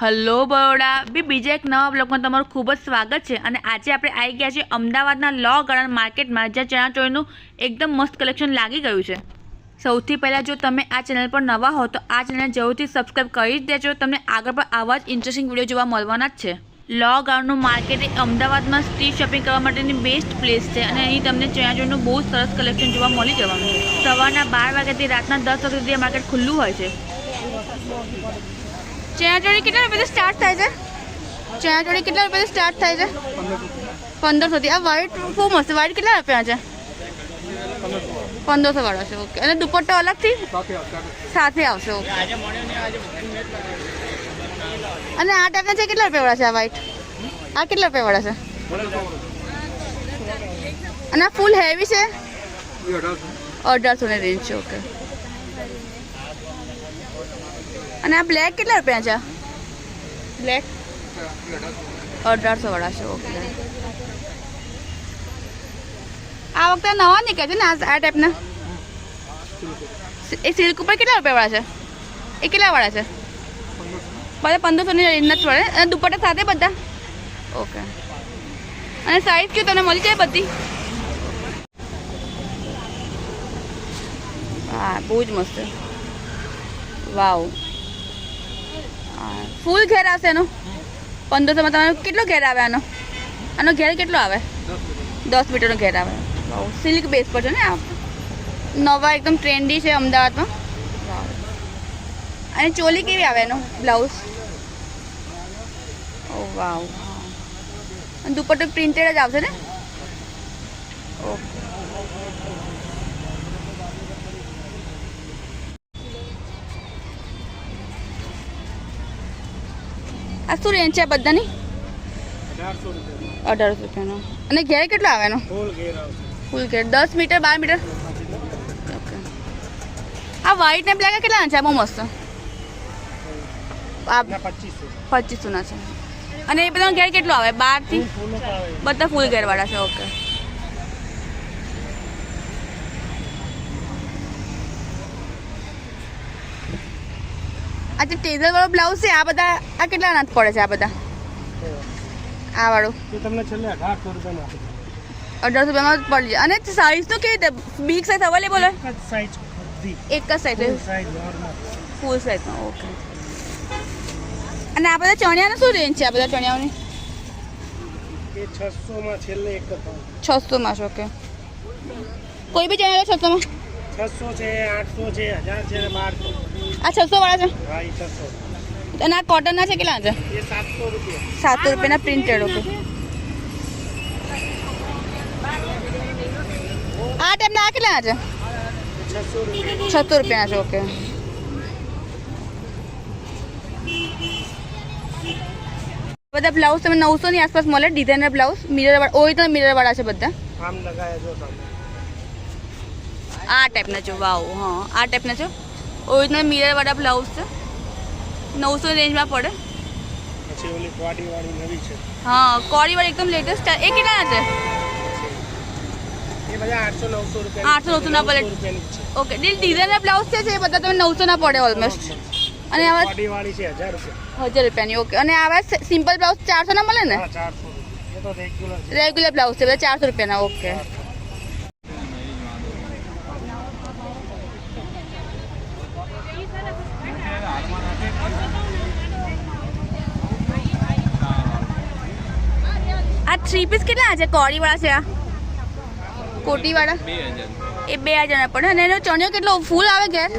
Hello Baroda બી બીજા એક નવા બ્લોગમાં તમારું ખૂબ જ સ્વાગત છે અને આજે આપણે આવી ગયા છીએ અમદાવાદના લો ગાર્ડન માર્કેટમાં જ્યાં ચણાચોળીનું એકદમ મસ્ત કલેક્શન લાગી ગયું છે। સૌથી પહેલાં જો તમે આ ચેનલ પર નવા હો તો આ ચેનલ જરૂરથી સબસ્ક્રાઈબ કરી જ દેજો। તમને આગળ પણ આવા જ ઇન્ટરેસ્ટિંગ વિડીયો જોવા મળવાના જ છે। લો ગાર્ડનનું માર્કેટ એ અમદાવાદમાં સ્ટ્રીટ શોપિંગ કરવા માટેની બેસ્ટ પ્લેસ છે અને અહીં તમને ચણાચોળીનું બહુ સરસ કલેક્શન જોવા મળી જવાનું છે। સવારના 12 વાગ્યાથી રાતના 10 વાગ્યા સુધી આ માર્કેટ ખુલ્લું હોય છે। ચણાચોળી કેટલા રૂપિયાથી સ્ટાર્ટ થાય છે? ચણાચોળી કેટલા રૂપિયાથી સ્ટાર્ટ થાય છે? 1500થી। આ વ્હાઈટ બહુ મસ્ત, વ્હાઈટ કેટલા રૂપિયા છે? 1500 વાળો છે, ઓકે। અને દુપટ્ટો અલગથી સાથે આવશે, ઓકે। અને આ ટાઈપના છે કેટલા રૂપિયા વાળા છે? આ વ્હાઈટ આ કેટલા રૂપિયા વાળા છે? અને આ ફૂલ હેવી છે? 1800 ની રેન્જ છે, ઓકે। અને આ બ્લેક કેટલા રૂપિયા છે? બ્લેક 1800 વાળા છે, ઓકે। આ વખતે નવા નીકળે છે ને આ ટાઈપના? એ સિલ્ક ઉપર કેટલા રૂપિયા વાળા છે? એ કેટલા વાળા છે? બધા 1500 ની રેન્જના જ પડે। અને દુપટ્ટા સાથે બધા, ઓકે। અને સાઈઝ કયું તમને મળી જાય બધી? હા, બહુ જ મસ્ત, વાવ। ફૂલ ઘેર આવશે એનો? 1500માં તમારે કેટલો ઘેર આવે આનો? આનો ઘેર કેટલો આવે? 10 મીટરનો ઘેર આવે, વાવ। સિલ્ક બેઝ પર છે ને આ, નવા એકદમ ટ્રેન્ડી છે અમદાવાદમાં, વાવ। અને ચોલી કેવી આવે એનો? બ્લાઉઝ, ઓ વાવ। અને દુપટ્ટો પ્રિન્ટેડ જ આવશે ને, ઓકે। આ શું રેન્જ છે આ બધાની? 1800 રૂપિયાનો। અને ઘેર કેટલો આવે એનો? ફૂલ ઘેર 10 મીટર 12 મીટર, ઓકે। આ વ્હાઈટ ને બ્લેક કેટલા છે? બહુ મસ્ત, આ 2500 ના છે। અને એ બધાનો ઘેર કેટલો આવે? 12 થી બધા ફૂલ ઘેર વાળા છે, ઓકે। આ જે ટેઝર વાળો બ્લાઉઝ છે આ બધા આ કેટલા ના પડે છે? આ બધા આ વાળું તમને છેલ્લે 1800 રૂપિયામાં 1800 રૂપિયામાં પડી જાય। અને સાઈઝ તો કેવી રીતે? બિગ સાઈઝ અવેલેબલ હોય? એક જ સાઈઝ, ફૂલ સાઈઝમાં, ઓકે। અને આ બધા ચણિયાનું શું રેન્જ છે? આ બધા ચણિયાઓની એ 600 માં છેલ્લે એક જ ભાવ, 600 માં છે, ઓકે। કોઈ બી ચણિયા 600 માં? 600 છે, 800 છે, 1000 છે, 1200। આ 600 વાળા છે? હા, એ 600। અને આ કોટનના છે કેટલા છે? એ 700 રૂપિયા, 700 રૂપિયાના પ્રિન્ટેડ, ઓકે। આ ટાઈપના આ કેટલા છે? 600 રૂપિયા, 600 રૂપિયાના છે, ઓકે। બધા બ્લાઉઝ તમે 900 ની આસપાસ મળે, ડિઝાઇનર બ્લાઉઝ, મિરર વાળા, ઓરિજિનલ મિરર વાળા છે બધા। આમ લગાયા જો તમે, આ ટાઈપના જો, વાવ। હા, આ ટાઈપના છે, ઓરિજિનલ મિરર વાળા બ્લાઉઝ છે, 900 રેન્જમાં પડે। પછી ઓલી ક્વાડી વાળી નવી છે, હા, કોરી વાળી એકદમ લેટેસ્ટ, એ કેટલાના છે? એ બધા 800 900 રૂપિયા, 800 900 ના પડે, ઓકે। ડિઝાઇનર બ્લાઉઝ છે એ બધા તમે 900 ના પડે ઓલમોસ્ટ। અને આવા ક્વાડી વાળી છે 1000 રૂપિયા, 1000 રૂપિયાની, ઓકે। અને આવા સિમ્પલ બ્લાઉઝ 400 ના મળે ને? હા 400 રૂપિયા, એ તો રેગ્યુલર છે, રેગ્યુલર બ્લાઉઝ છે બધા 400 રૂપિયાના, ઓકે। આ 3 પીસ કેટલા છે? કોરી વાળા છે, આ કોટી વાળા 2000, એ 2000 ના પડે। અને એનો ચણિયો કેટલો ફૂલ આવે ઘેર?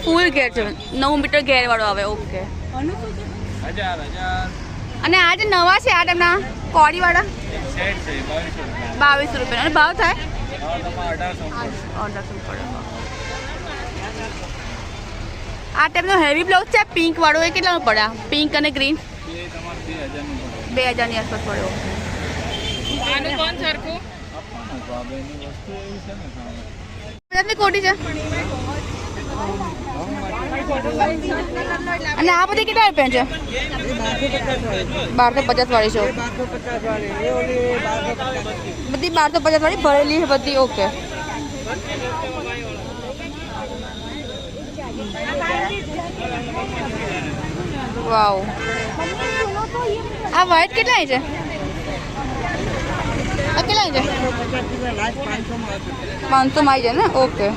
ફૂલ ઘેર છે, 9 મીટર ઘેર વાળો આવે, ઓકે। 1000। અને આ જે નવા છે આ ટાઈમના કોરી વાળા 2200 રૂપિયા। અને ભાવ થાય 1800 પડે। આ ટાઈપનો હેવી બ્લાઉઝ છે પિંક વાળો, એ કેટલાનો પડે? પિંક અને ગ્રીન 2000 ની આસપાસ પડે, ઓકે। આનું કોણ સરખું? કોટી છે। અને આ બધી કેટલા રૂપિયા છે? 1250 વાળી છે, બધી 1250 વાળી ભરેલી છે બધી, ઓકે। વાવ આ વ્હાઈટ કેટલા છે આ કેટલા છે 500 માં આવી જાય ને ઓકે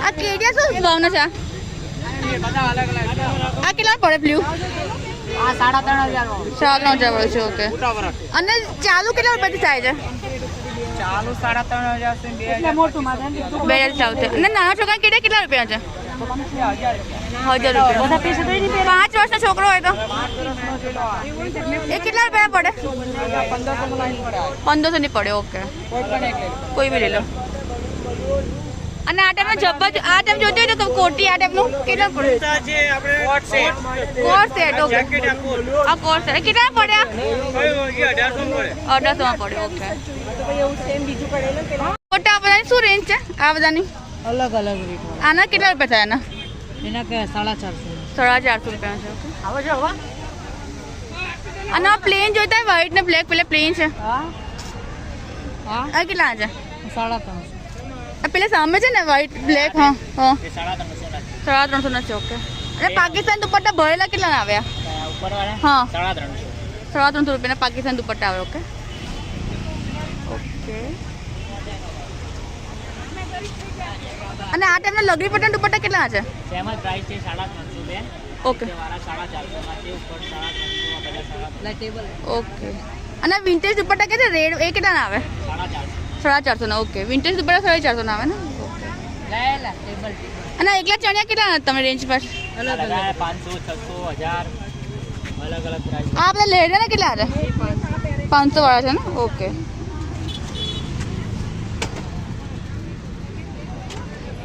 આ કેડિયા શું ભાવના છે આ કેટલા પડે બ્લુ આ 3,500 3,500 છે ઓકે અને ચાલુ કેટલા રૂપિયાથી થાય છે ચાલુ 3,500 એટલે મોટું માં 2,000 ચાલુ અને નાના છોકરા કેટલા રૂપિયા છે 1,000 રૂપિયા 5 વર્ષનો છોકરો હોય તો એ કેટલા રૂપિયા પડે 1,500 ની પડે ઓકે કોઈ બી લઈ લો અને આ ટાઈમનો જબ્બા આ ટાઈમ જોતી હોય તો કોટી આ ટાઈમનું કેટલા પડે કોટ સેટ ઓકે આ કોટ સેટ કેટલા પડ્યા 1,800 માં પડે ઓકે કોટા બધાની શું રેન્જ છે આ બધાની અલગ અલગ રેટ આના કેટલા રૂપિયા થયા એના કે 450 રૂપિયા છે આવો છો હવા અને આ પ્લેન જોઈતા હોય વ્હાઈટ ને બ્લેક પેલા પ્લેન છે હા હા આ કેટલા છે 350 પેલા સામે છે ને વ્હાઈટ બ્લેક હા હા 350 ના છે ઓકે અને પાકિસ્તાન દુપટ્ટા ભરેલા કેટલા ના આવ્યા હા 350 રૂપિયાના પાકિસ્તાન દુપટ્ટા આવે ઓકે ઓકે અને આ ટાઈમના લગડી પટ્ટા દુપટ્ટા કેટલા છે સેમ જ પ્રાઇસ છે 350 બેન ઓકે વાળા 450 માં છે ઉપર 350 બધા ટેબલ ઓકે અને વિન્ટેજ દુપટ્ટા કે છે રેડ એ કેટલા ના આવે 450 ના ઓકે વિન્ટેજ દુપટ્ટા 450 ના આવે ને લે ટેબલ અને એકલા ચણિયા કેટલા ના તમે રેન્જ પર અલગ 500 600 1000 અલગ અલગ પ્રાઇસ આ બધા લેડા ને કેટલા છે 500 વાળા છે ને ઓકે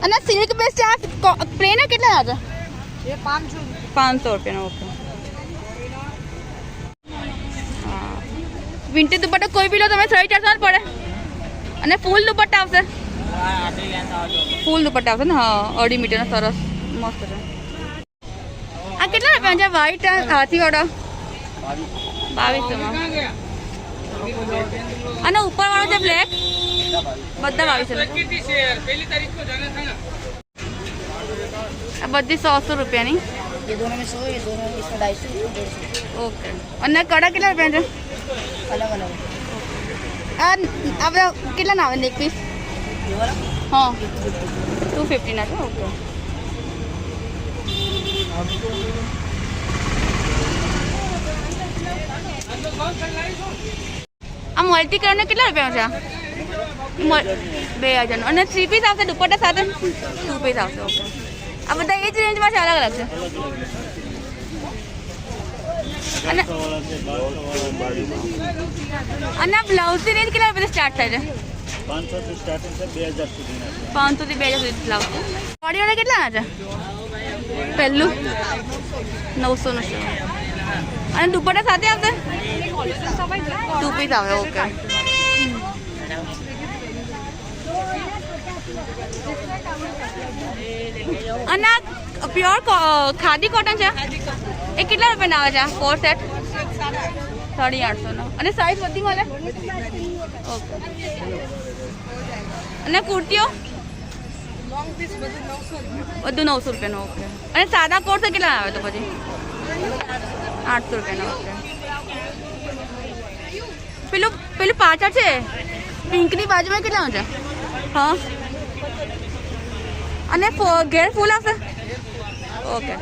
અને સિલ્ક બેસ્ટ આ પ્લેન કેટલા છે એ 500 રૂપિયાનો ઓકે વિન્ટેજ દુપટ્ટા કોઈ બી લો તમે 450 પડે અને ફૂલ દુપટ્ટા આવશે ફૂલ દુપટ્ટા આવશે ને હા 2.5 મીટરનો સરસ મસ્ત છે આ કેટલા રૂપિયા છે વ્હાઈટ હાથીવાળો 2200 માં અને ઉપર વાળો છે બ્લેક બધા 2200 આ બધી 100 રૂપિયાની ये दोनों में 100 ये दोनों में 250 150 ઓકે અને કડા કેટલા રૂપિયા છે अलग अलग આ આપણે કેટલા ના આવે ને એક પીસ ये वाला હા 250 ના છે ઓકે આ મલ્ટી કલર ને કેટલા રૂપિયા છે 2,000 અને 3 પીસ આવશે દુપટ્ટા સાથે 2 પીસ આવશે ઓકે આ બધા એ જ રેન્જમાં છે અલગ અલગ છે અને આ બ્લાઉઝની રેન્જ કેટલા રૂપિયા સ્ટાર્ટ થાય છે 500 થી સ્ટાર્ટિંગ છે 2000 સુધીના 500 થી 2000 સુધી બ્લાઉઝ બોડીવાળા કેટલા છે પહેલું 900 નું છે અને દુપટ્ટા સાથે આવશે 2 પીસ આવે ઓકે અને આ પ્યોર ખાદી કોટન છે એ કેટલા રૂપિયાના આવે છે કોટ સેટ 850 નો અને સાઈઝ બધી મળે ઓકે અને કુર્તીઓ બધું 900 રૂપિયાનો ઓકે અને સાદા કોટ છે કેટલા આવે તો પછી 800 રૂપિયાનો ઓકે પેલું પાછળ છે પિંકની બાજુમાં કેટલા છે હા અને ઘેર ફૂલ આવશે ઓકે